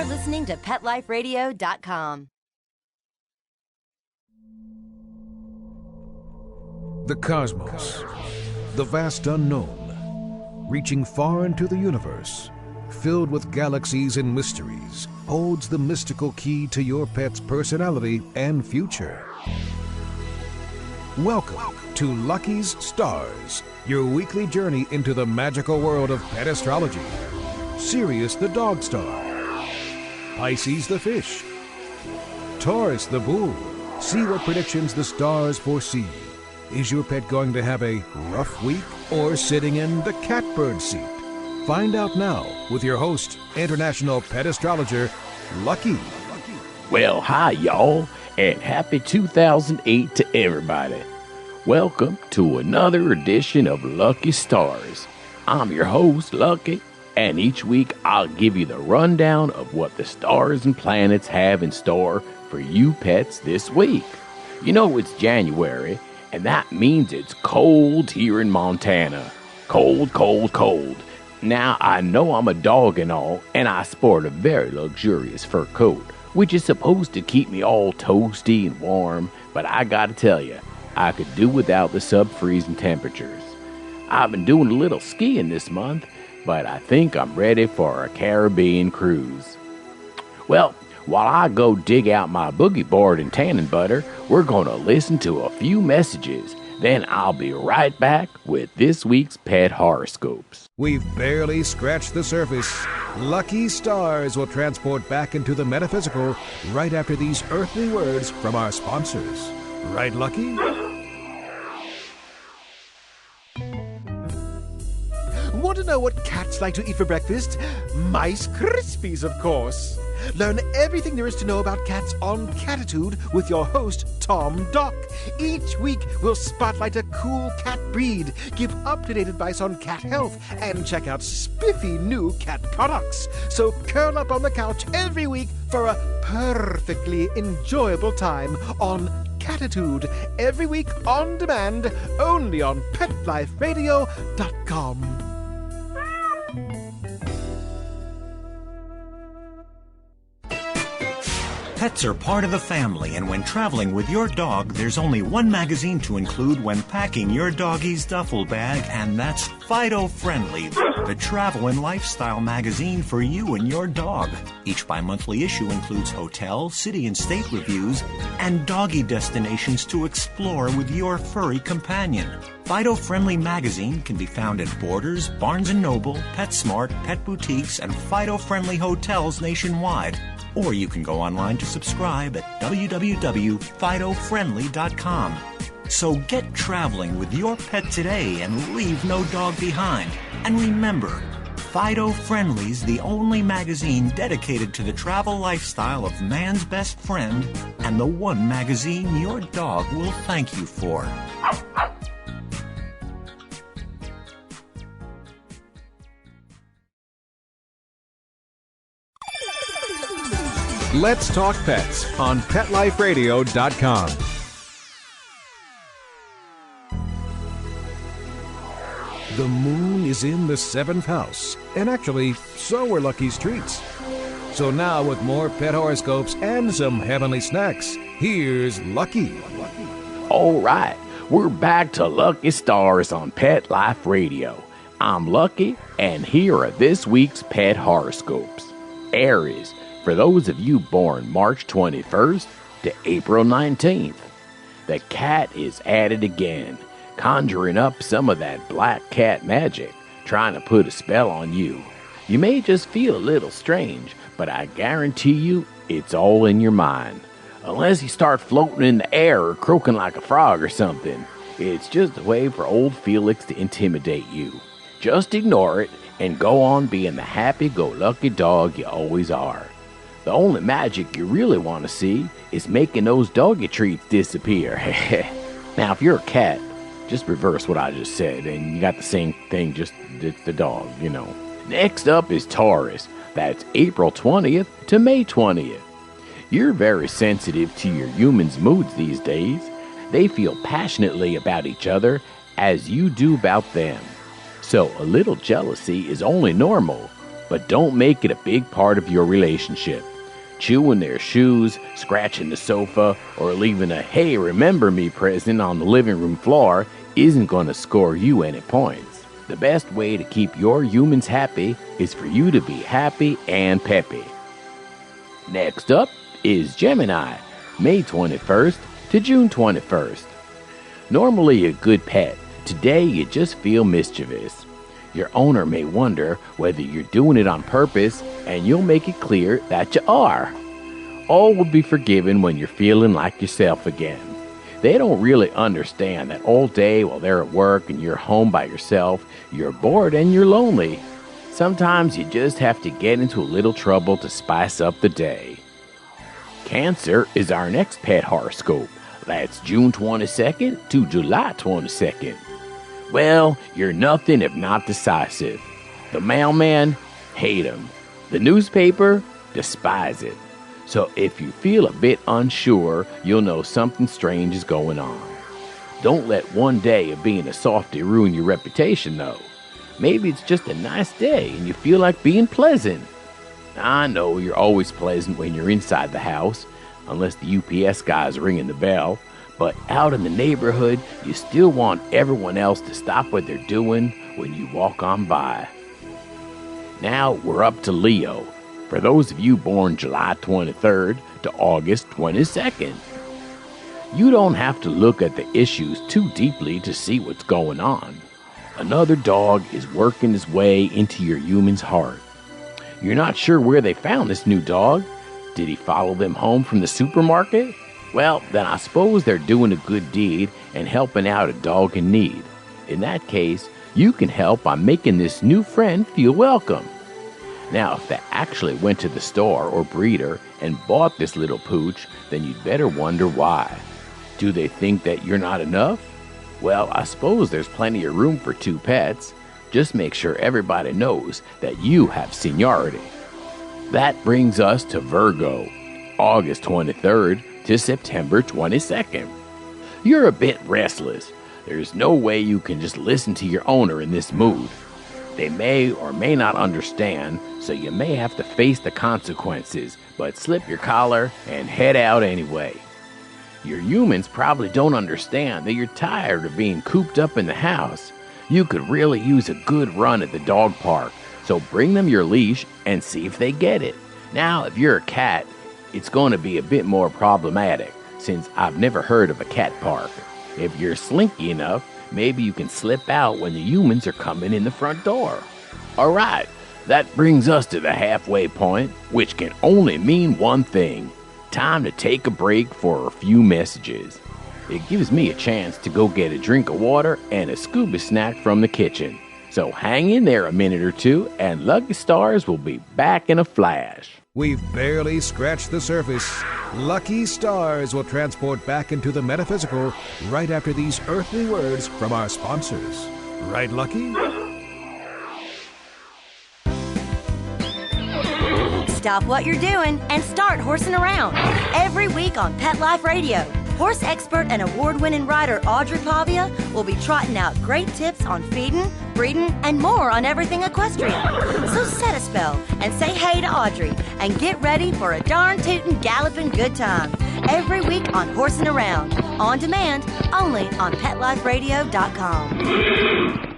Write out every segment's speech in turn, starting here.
You're listening to PetLifeRadio.com. The cosmos, the vast unknown, reaching far into the universe, filled with galaxies and mysteries, holds the mystical key to your pet's personality and future. Welcome to Lucky's Stars, your weekly journey into the magical world of pet astrology. Sirius the dog star, Pisces the fish, Taurus the bull. See what predictions the stars foresee. Is your pet going to have a rough week or sitting in the catbird seat? Find out now with your host, international pet astrologer, Lucky. Well, hi, y'all, and happy 2008 to everybody. Welcome to another edition of Lucky Stars. I'm your host, Lucky, and each week I'll give you the rundown of what the stars and planets have in store for you pets this week. You know it's January, and that means it's cold here in Montana. Cold, cold, cold. Now, I know I'm a dog and all, and I sport a very luxurious fur coat, which is supposed to keep me all toasty and warm, but I gotta tell you, I could do without the sub-freezing temperatures. I've been doing a little skiing this month, but I think I'm ready for a Caribbean cruise. Well, while I go dig out my boogie board and tanning butter, we're gonna listen to a few messages. Then I'll be right back with this week's Pet Horoscopes. We've barely scratched the surface. Lucky Stars will transport back into the metaphysical right after these earthly words from our sponsors. Right, Lucky? Want to know what cats like to eat for breakfast? Mice Krispies, of course. Learn everything there is to know about cats on Catitude with your host, Tom Doc. Each week, we'll spotlight a cool cat breed, give up-to-date advice on cat health, and check out spiffy new cat products. So curl up on the couch every week for a perfectly enjoyable time on Catitude. Every week on demand, only on PetLifeRadio.com. Pets are part of the family, and when traveling with your dog, there's only one magazine to include when packing your doggie's duffel bag, and that's Fido Friendly, the travel and lifestyle magazine for you and your dog. Each bi-monthly issue includes hotel, city, and state reviews, and doggy destinations to explore with your furry companion. Fido Friendly magazine can be found at Borders, Barnes & Noble, PetSmart, pet boutiques, and Fido Friendly hotels nationwide. Or you can go online to subscribe at www.fidofriendly.com. So get traveling with your pet today and leave no dog behind. And remember, Fido Friendly's the only magazine dedicated to the travel lifestyle of man's best friend, and the one magazine your dog will thank you for. Let's talk pets on PetLifeRadio.com. The moon is in the 7th house, and actually, so are Lucky's treats. So now with more pet horoscopes and some heavenly snacks, here's Lucky. All right, we're back to Lucky Stars on Pet Life Radio. I'm Lucky, and here are this week's Pet Horoscopes. Aries, for those of you born March 21st to April 19th, the cat is at it again, conjuring up some of that black cat magic, trying to put a spell on you. You may just feel a little strange, but I guarantee you it's all in your mind. Unless you start floating in the air or croaking like a frog or something, it's just a way for old Felix to intimidate you. Just ignore it and go on being the happy-go-lucky dog you always are. The only magic you really want to see is making those doggy treats disappear. Now, if you're a cat, just reverse what I just said, and you got the same thing, just the dog, you know. Next up is Taurus. That's April 20th to May 20th. You're very sensitive to your humans' moods these days. They feel passionately about each other as you do about them. So a little jealousy is only normal. but don't make it a big part of your relationship. Chewing their shoes, scratching the sofa, or leaving a "hey, remember me" present on the living room floor isn't going to score you any points. The best way to keep your humans happy is for you to be happy and peppy. Next up is Gemini, May 21st to June 21st. Normally a good pet, today you just feel mischievous. Your owner may wonder whether you're doing it on purpose, and you'll make it clear that you are. All will be forgiven when you're feeling like yourself again. They don't really understand that all day while they're at work and you're home by yourself, you're bored and you're lonely. Sometimes you just have to get into a little trouble to spice up the day. Cancer is our next pet horoscope. That's June 22nd to July 22nd. Well, you're nothing if not decisive. The mailman, hate him. The newspaper, despise it. So if you feel a bit unsure, you'll know something strange is going on. Don't let one day of being a softy ruin your reputation, though. Maybe it's just a nice day and you feel like being pleasant. I know you're always pleasant when you're inside the house, unless the UPS guy's ringing the bell. But out in the neighborhood, you still want everyone else to stop what they're doing when you walk on by. Now we're up to Leo. For those of you born July 23rd to August 22nd. You don't have to look at the issues too deeply to see what's going on. Another dog is working his way into your human's heart. You're not sure where they found this new dog. Did he follow them home from the supermarket? Well, then I suppose they're doing a good deed and helping out a dog in need. In that case, you can help by making this new friend feel welcome. Now, if they actually went to the store or breeder and bought this little pooch, then you'd better wonder why. Do they think that you're not enough? Well, I suppose there's plenty of room for two pets. Just make sure everybody knows that you have seniority. That brings us to Virgo, August 23rd to September 22nd. You're a bit restless. There's no way you can just listen to your owner in this mood. They may or may not understand, so you may have to face the consequences, but slip your collar and head out anyway. Your humans probably don't understand that you're tired of being cooped up in the house. You could really use a good run at the dog park, so bring them your leash and see if they get it. Now, if you're a cat, it's going to be a bit more problematic, since I've never heard of a cat park. If you're slinky enough, maybe you can slip out when the humans are coming in the front door. Alright, that brings us to the halfway point, which can only mean one thing. Time to take a break for a few messages. It gives me a chance to go get a drink of water and a scuba snack from the kitchen. So hang in there a minute or two, and Lucky Stars will be back in a flash. We've barely scratched the surface. Lucky Stars will transport back into the metaphysical right after these earthly words from our sponsors. Right, Lucky? Stop what you're doing and start horsing around. Every week on Pet Life Radio, horse expert and award-winning rider Audrey Pavia will be trotting out great tips on feeding, breeding, and more on everything equestrian. So set a spell and say hey to Audrey and get ready for a darn tootin' galloping good time. Every week on Horsing Around, on demand, only on PetLifeRadio.com.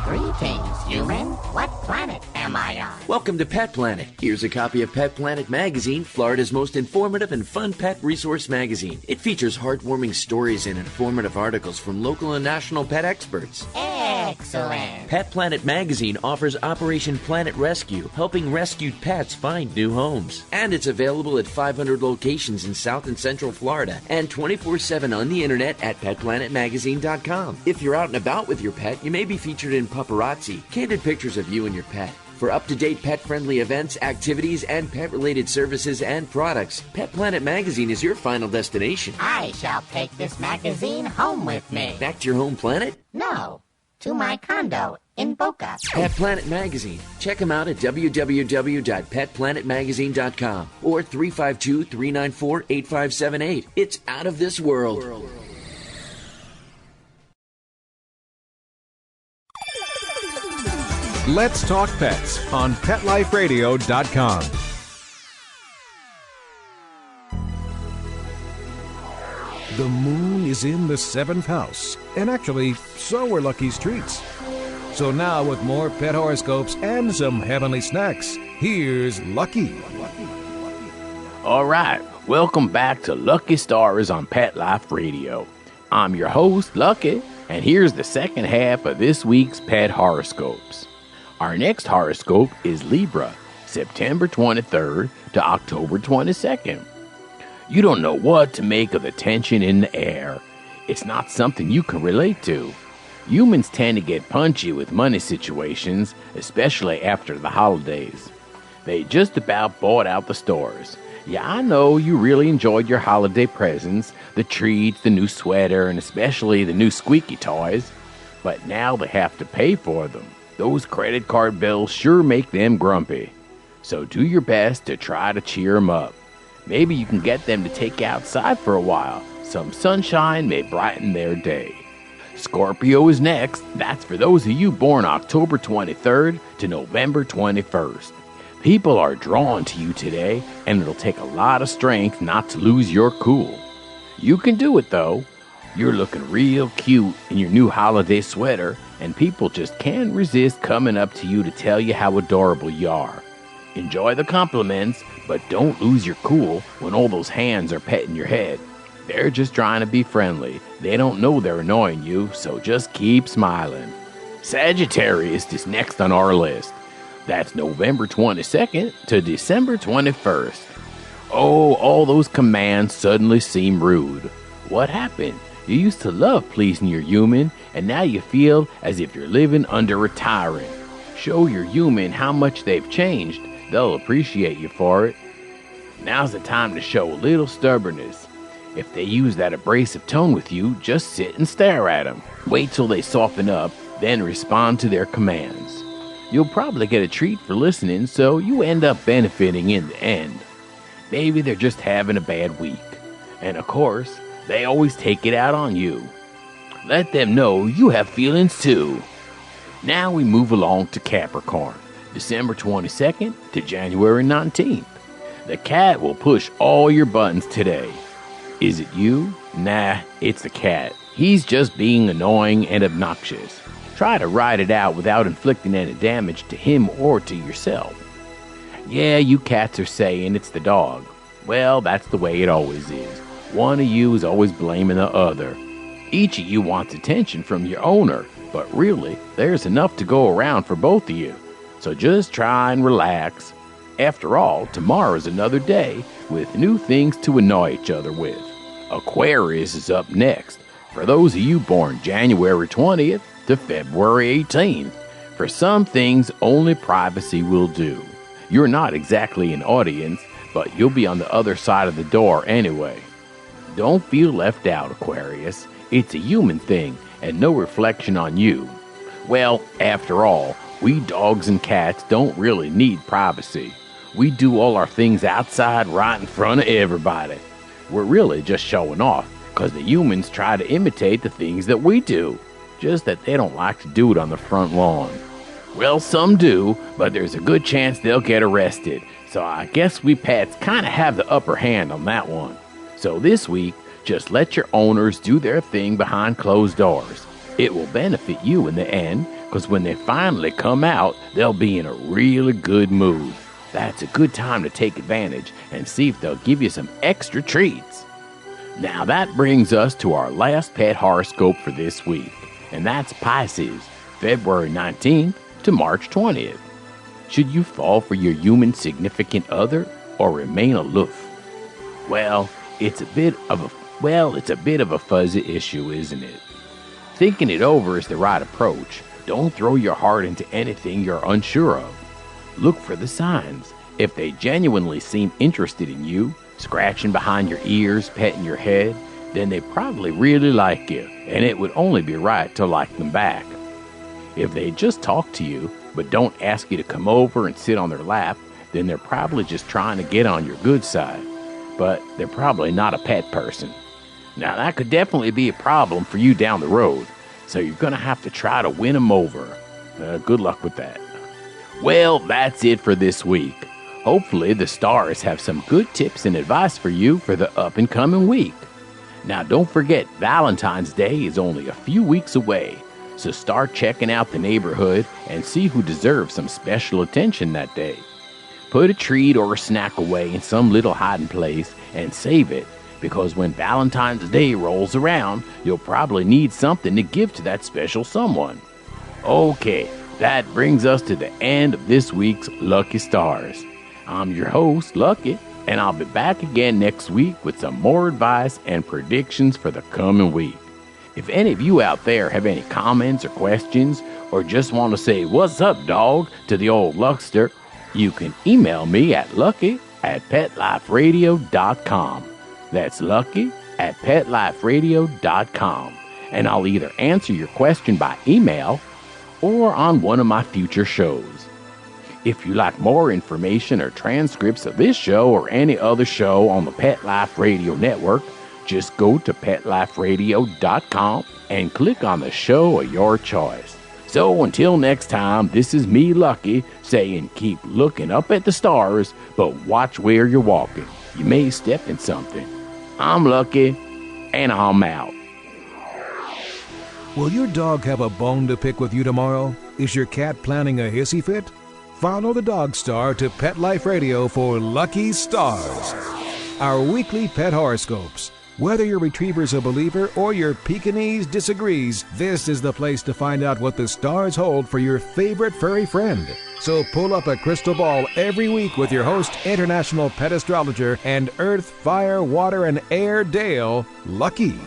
Greetings, human. What planet am I on? Welcome to Pet Planet. Here's a copy of Pet Planet Magazine, Florida's most informative and fun pet resource magazine. It features heartwarming stories and informative articles from local and national pet experts. Excellent. Pet Planet Magazine offers Operation Planet Rescue, helping rescued pets find new homes. And it's available at 500 locations in South and Central Florida and 24/7 on the internet at PetPlanetMagazine.com. If you're out and about with your pet, you may be featured in Paparazzi, candid pictures of you and your pet. For up-to-date pet-friendly events, activities, and pet-related services and products, Pet Planet Magazine is your final destination. I shall take this magazine home with me. Back to your home planet? No, to my condo in Boca. Pet Planet Magazine. Check them out at www.petplanetmagazine.com or 352-394-8578. It's out of this world. Let's Talk Pets on PetLifeRadio.com. The moon is in the 7th house, and actually, so are Lucky's treats. So now with more pet horoscopes and some heavenly snacks, here's Lucky. All right, welcome back to Lucky Stars on Pet Life Radio. I'm your host, Lucky, and here's the second half of this week's Pet Horoscopes. Our next horoscope is Libra, September 23rd to October 22nd. You don't know what to make of the tension in the air. It's not something you can relate to. Humans tend to get punchy with money situations, especially after the holidays. They just about bought out the stores. Yeah, I know you really enjoyed your holiday presents, the treats, the new sweater, and especially the new squeaky toys. But now they have to pay for them. Those credit card bills sure make them grumpy. So do your best to try to cheer them up. Maybe you can get them to take you outside for a while. Some sunshine may brighten their day. Scorpio is next. That's for those of you born October 23rd to November 21st. People are drawn to you today, and it'll take a lot of strength not to lose your cool. You can do it, though. You're looking real cute in your new holiday sweater, and people just can't resist coming up to you to tell you how adorable you are. Enjoy the compliments, but don't lose your cool when all those hands are petting your head. They're just trying to be friendly. They don't know they're annoying you, so just keep smiling. Sagittarius is next on our list. That's November 22nd to December 21st. Oh, all those commands suddenly seem rude. What happened? You used to love pleasing your human, and now you feel as if you're living under a tyrant. Show your human how much they've changed. They'll appreciate you for it. Now's the time to show a little stubbornness. If they use that abrasive tone with you, just sit and stare at them. Wait till they soften up, then respond to their commands. You'll probably get a treat for listening, so you end up benefiting in the end. Maybe they're just having a bad week. And of course, they always take it out on you. Let them know you have feelings too. Now we move along to Capricorn, December 22nd to January 19th. The cat will push all your buttons today. Is it you? Nah, it's the cat. He's just being annoying and obnoxious. Try to ride it out without inflicting any damage to him or to yourself. Yeah, you cats are saying it's the dog. Well, that's the way it always is. One of you is always blaming the other. Each of you wants attention from your owner, but really, there's enough to go around for both of you. So just try and relax. After all, tomorrow's another day with new things to annoy each other with. Aquarius is up next. For those of you born January 20th to February 18th. For some things, only privacy will do. You're not exactly an audience, but you'll be on the other side of the door anyway. Don't feel left out, Aquarius. It's a human thing, and no reflection on you. Well, after all, we dogs and cats don't really need privacy. We do all our things outside right in front of everybody. We're really just showing off, because the humans try to imitate the things that we do, just that they don't like to do it on the front lawn. Well, some do, but there's a good chance they'll get arrested, so I guess we pets kind of have the upper hand on that one. So this week, just let your owners do their thing behind closed doors. It will benefit you in the end, because when they finally come out, they'll be in a really good mood. That's a good time to take advantage and see if they'll give you some extra treats. Now that brings us to our last pet horoscope for this week, and that's Pisces, February 19th to March 20th. Should you fall for your human significant other or remain aloof? Well, it's a bit of a fuzzy issue, isn't it? Thinking it over is the right approach. Don't throw your heart into anything you're unsure of. Look for the signs. If they genuinely seem interested in you, scratching behind your ears, petting your head, then they probably really like you, and it would only be right to like them back. If they just talk to you, but don't ask you to come over and sit on their lap, then they're probably just trying to get on your good side. But they're probably not a pet person. Now that could definitely be a problem for you down the road, so you're going to have to try to win them over. Good luck with that. Well, that's it for this week. Hopefully, the stars have some good tips and advice for you for the up-and-coming week. Now, don't forget, Valentine's Day is only a few weeks away, so start checking out the neighborhood and see who deserves some special attention that day. Put a treat or a snack away in some little hiding place and save it, because when Valentine's Day rolls around, you'll probably need something to give to that special someone. Okay, that brings us to the end of this week's Lucky Stars. I'm your host, Lucky, and I'll be back again next week with some more advice and predictions for the coming week. If any of you out there have any comments or questions, or just want to say, "What's up, dog?" to the old Luckster, you can email me at lucky@petliferadio.com. That's lucky@petliferadio.com. And I'll either answer your question by email or on one of my future shows. If you like more information or transcripts of this show or any other show on the Pet Life Radio Network, just go to petliferadio.com and click on the show of your choice. So until next time, this is me, Lucky, saying keep looking up at the stars, but watch where you're walking. You may step in something. I'm Lucky, and I'm out. Will your dog have a bone to pick with you tomorrow? Is your cat planning a hissy fit? Follow the Dog Star to Pet Life Radio for Lucky Stars, our weekly pet horoscopes. Whether your retriever's a believer or your Pekingese disagrees, this is the place to find out what the stars hold for your favorite furry friend. So pull up a crystal ball every week with your host, international pet astrologer and Earth, Fire, Water, and Air Dale, Lucky.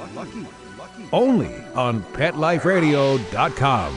Only on PetLifeRadio.com.